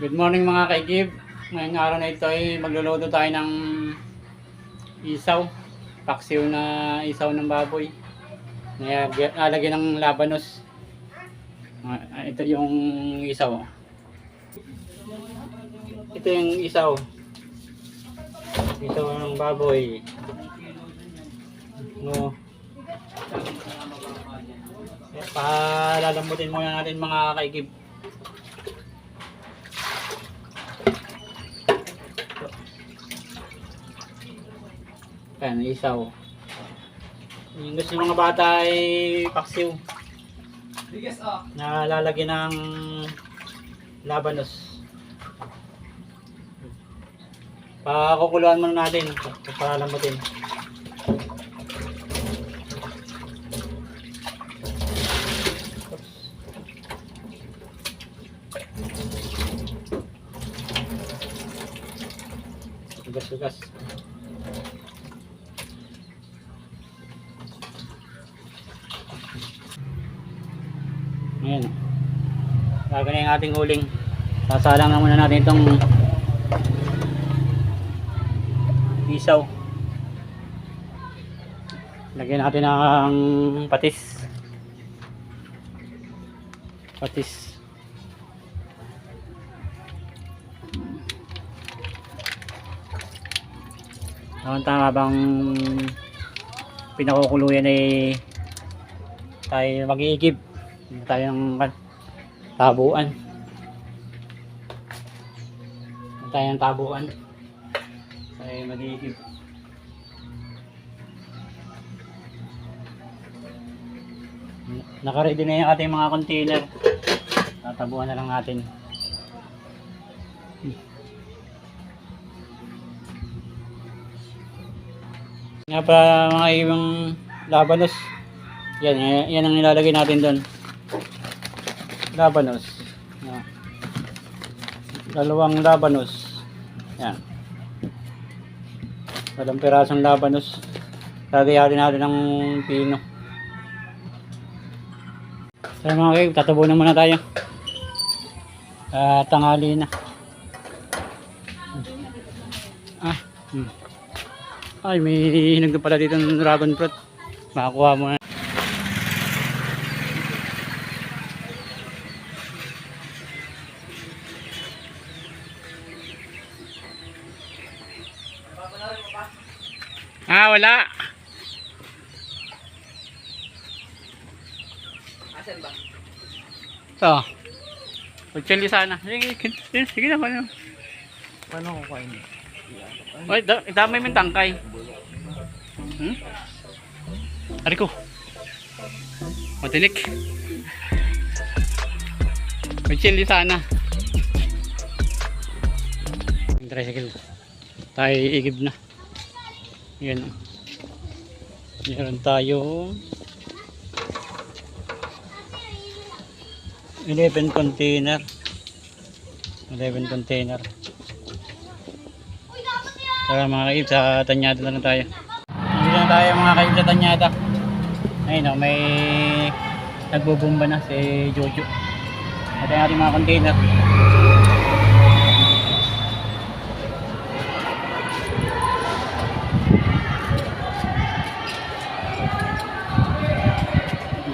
Good morning mga kaigib. Ngayong araw na ito ay magluluto tayo ng isaw. Paksiw na isaw ng baboy. Nalagyan ng labanos. Ito yung isaw. Ito yung isaw. Isaw ng baboy. No. Palalambutin muna natin mga kaigib. Yan, isaw. Yung gusto ng mga bata ay paksiw. Na lalagyan ng labanos. Pakukuluan muna natin para lambutin. Sugas-sugas. Ayan. Gagawin yung ating huling. Sasalang na muna natin itong isaw. Lagyan natin ng patis. Patis. Tama bang pinakukuluyan ay tayo mag-iigib. Tayo ng tabuan. Tayo ng tabuan. Tayo mag-iigib. Naka-ready na yung ating mga container. Tatabuan na lang natin. Nga pa mga ibang labanos. Yan ang nilalagay natin doon. Labanos. Yan. Dalawang labanos. Yan. Walang pirasong labanos. Lagayan natin ng pino. So mga kayo, tatabunan muna tayo. Tanghali na. Ay, may hinog na pala dito ng dragon fruit. Makakuha mo na. Wala. Asan ba? Ito. Pag-chili sana. Sige na. Paano ko kain? Ay, damay mo yung tangkay. Ari ko. Matinik. Pag-chili sana. Yung tricycle. Tayo iigib na. Yan. Meron tayo 11 container. Tara mga kaib, sa Tanyada na lang tayo. Hindi na tayo mga kaib sa Tanyada. Ayun o, may nagbubumba na si Jojo. Ito yung ating mga container.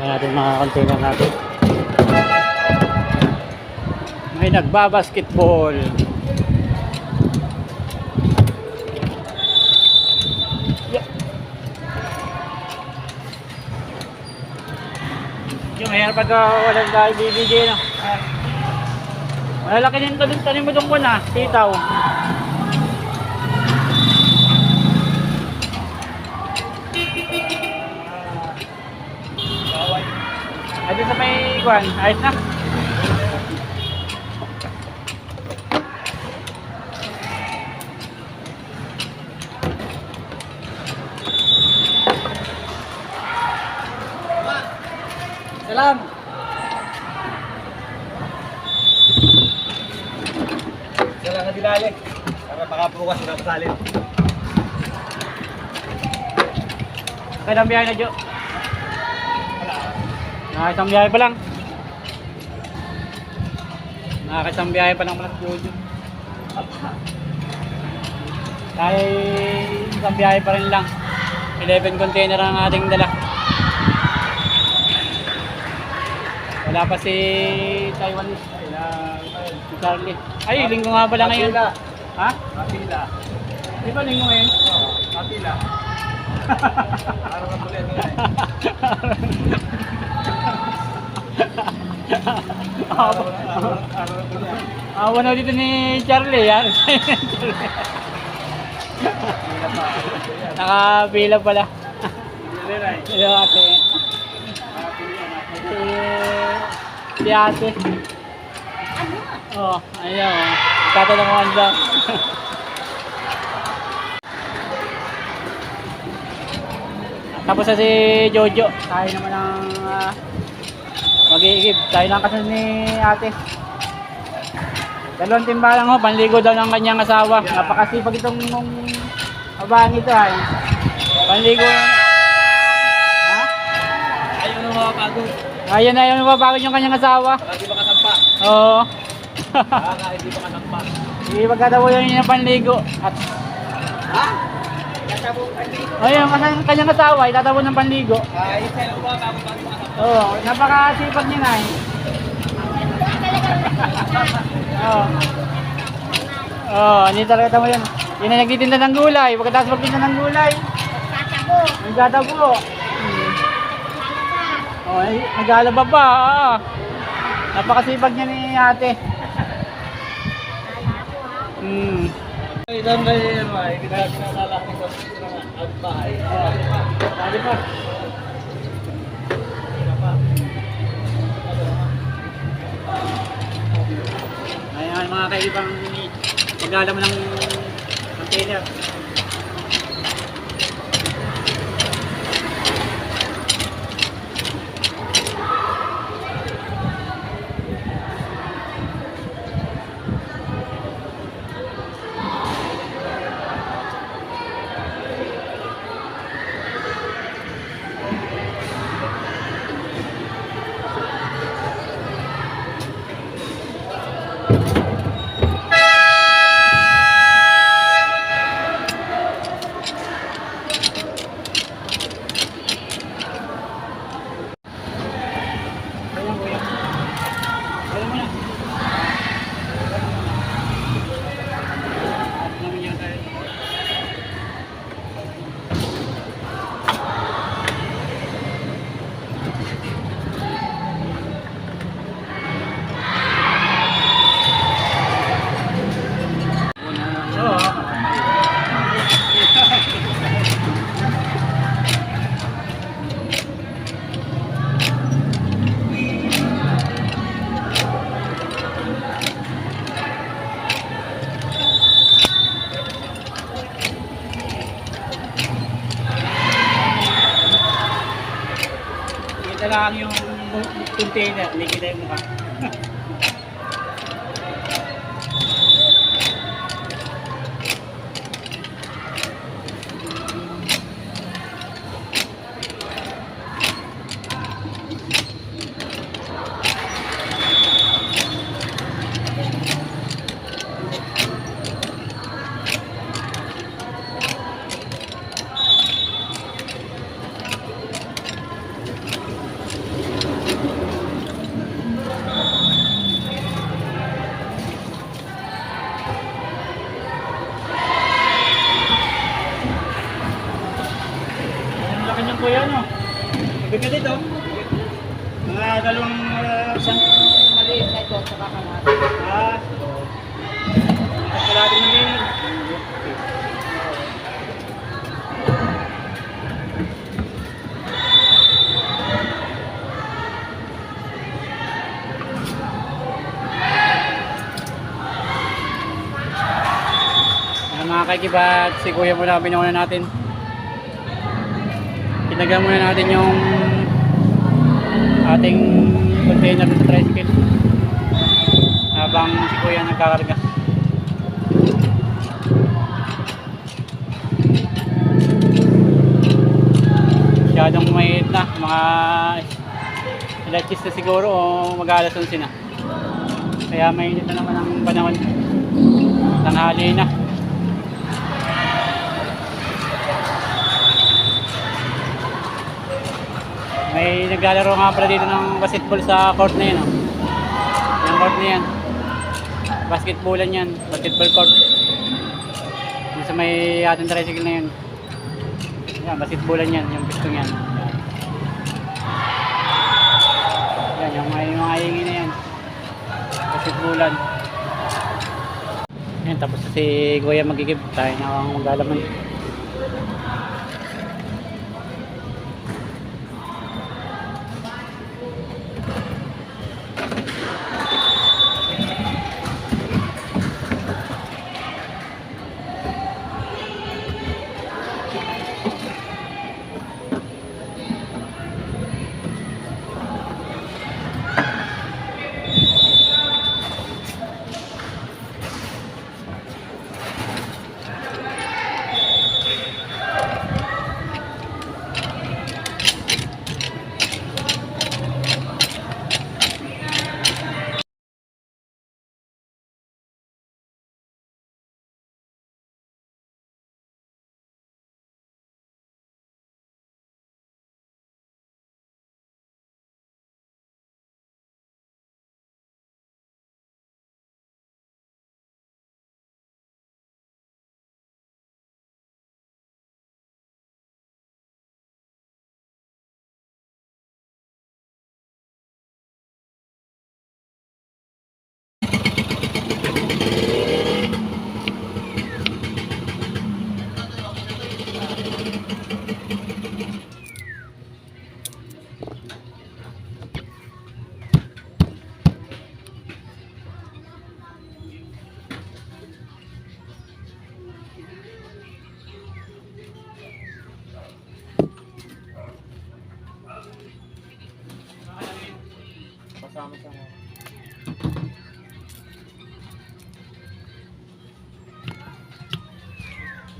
Natin mga container natin. May nagbabasketball. Yung mayroon pagka walang dahil bibigay no. Malalaki din ito dun, tanim mo doon ko na, sitaw. Ay, sa may iguan, ayos na. Salam. Sila nga dinali. Para makapukas na pasalin. Kaya nang biyahe na, Jo. Isang biyahe pa lang. Nakakasang biyahe pa lang pala si Jojo. Dahil isang biyahe pa rin lang. 11 container ang ating dala. Wala pa si Taiwanese. Si Charlie. Ay, linggo nga pala ngayon. Kapila. Ha? Kapila. Di ba linggo ngayon? Oo, kapila. Araw ka tuloy nila eh. Araw ka tuloy. Awa na dito ni Charlie. Yan. Kapila pa. Nakapila pala. Hindi na eh. Hello ate. Si ate. Oh, ayun. Tatanong ko anda. Tapos na si Jojo. Tayo naman ang mag-iigib. Tayo lang kasi ni ate. Dalawang timba lang ho. Panligo daw ng kanyang asawa. Napakasipag itong babaeng ito ay. Panligo. Ha? Ayaw na mapapagod. Ayun na yung mapapagod yung kanyang asawa. Baka di makasampa. Oo. Baka hindi makasampa. Hindi magkatawo yun yung panligo. At Ha? Kasabong kanina. ayun, ang kanyang asawa, itatawo ng panligo. Ay, isa lang ba bago makasampa? Oo, napakasipag niya na eh. Oo. Oo, hindi talaga tamo yun. Yun na nagtitinda ng gulay. Pagkatapos magtinda ng gulay, nagtatabo. Oh, naglalaba pa. Napakasipag niya ni ate. Ay, doon kayo yun, ay. Kinalalaki ko sa bahay. Dali pa. Ayan mga kaibang maglalaman ng container. Ayan kuya. Ayan mo na. At namin yan tayo. Oo. Ito lang yung container, hindi kita yung mukha. Ang laki niyang kuya, no? Mabigat ito. Mga dalawang isang maliit na ito sa kakalahati. Kalahati ng ganyan. Mga kaikibat, si kuya muna binuna natin. Tinagyan muna natin yung ating container sa tricycle habang si kuya nagkakarga. Masyadong mainit na, mga alas 10 na siguro o mag-alas 11 na. Kaya mainit na naman ang panahon. Tanghali na. May naglalaro nga pala dito ng basketball sa court na yun. Oh. Yung court na yan. Basketballan yan. Basketball court. Yung sa may ating tricycle na yun. Yan, basketballan yan. Yung pistong yan. Yan, yung mga hingi na yan. Basketballan. Yan, tapos si Kuya magigib. Tayo na ang maglalaman. Kasama-sama.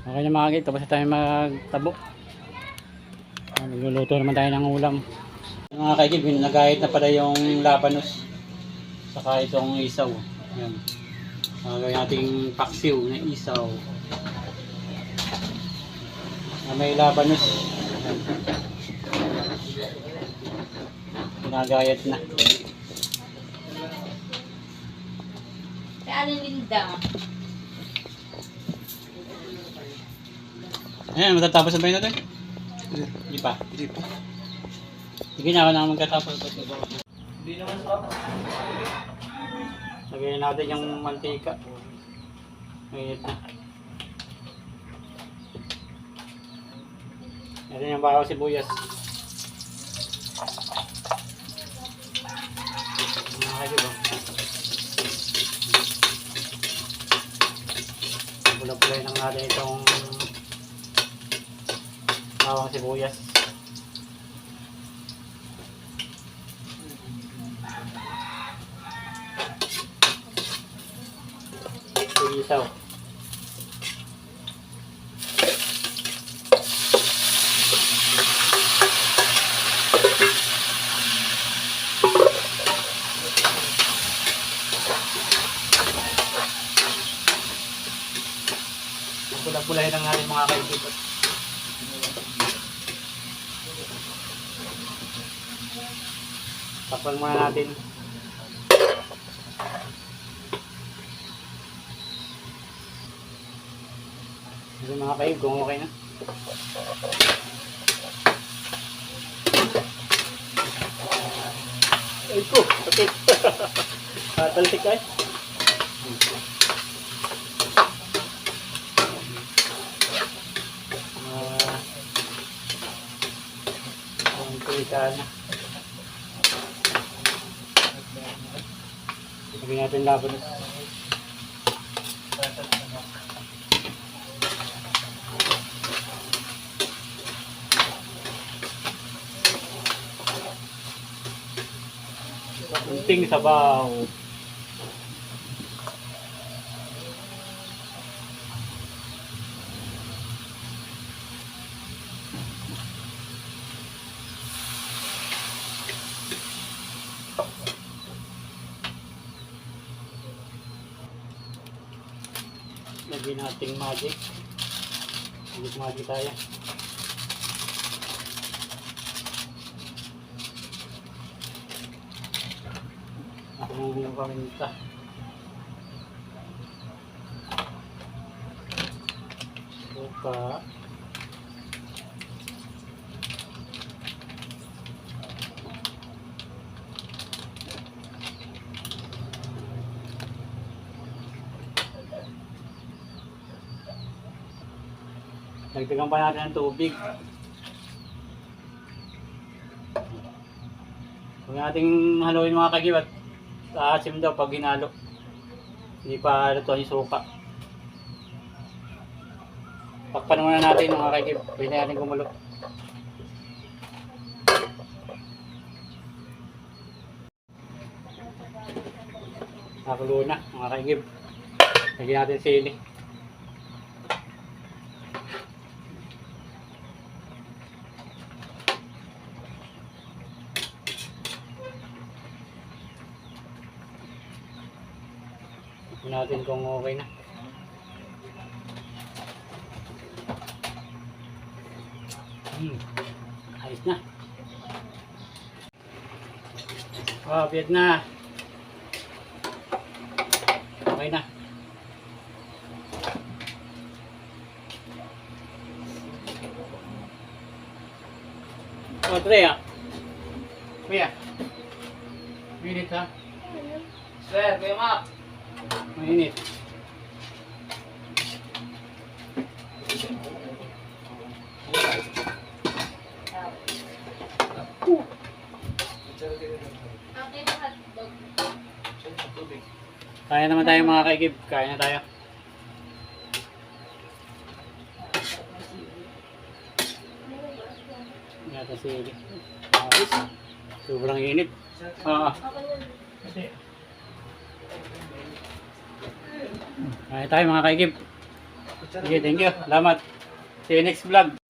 Okay na mga kagib, tapos na tayo magtabo. Magluluto naman tayo ng ulam. Mga kagib, nagahit na pala yung labanos. Saka itong isaw. Yan. Gawin nating paksiw na isaw. May labanos. Ginagayat na. Ano Linda? Ayan, matatapos na ba yun natin? Hindi pa. Hindi pa. Sige na, ako na magkatapos. Hindi naman sa Lagyan natin yung mantika. Mainit na. Ito yung bawang sibuyas. Nakakagib oh. Pula-pulay lang natin itong bawang sibuyas. Isaw. Pula-pulay lang natin mga kaibigan. Takpan muna natin. Yung mga kaib, kung okay na. Ay ko, okay. Talsik ay. Ang tulika na. Lagyan natin laban. Kunting sabaw. Lagyan nating magic. Magic tayo. Ako yung paminta. Suka. Dagdagan pa natin ng tubig. Huwag nating haluin mga kagib at aasim daw pag hinalo. Hindi pa luto yung suka. Pakpan muna natin mga kagib. Pwede natin kumulo. Nakakulo na mga kagib. Lagyan natin sili. Tignan natin kung okay na. Ayos na. Oh, biyad na. Okay na. Oh, Drea. Kuya. Minute ha. Sir, Kuya Mac. Mainit. Kaya naman tayo mga kaigib. Kaya na tayo. Yata sili. Sobrang init. Oo. Kaya tayo mga kaigib. Sige, thank you. Salamat. See you next vlog.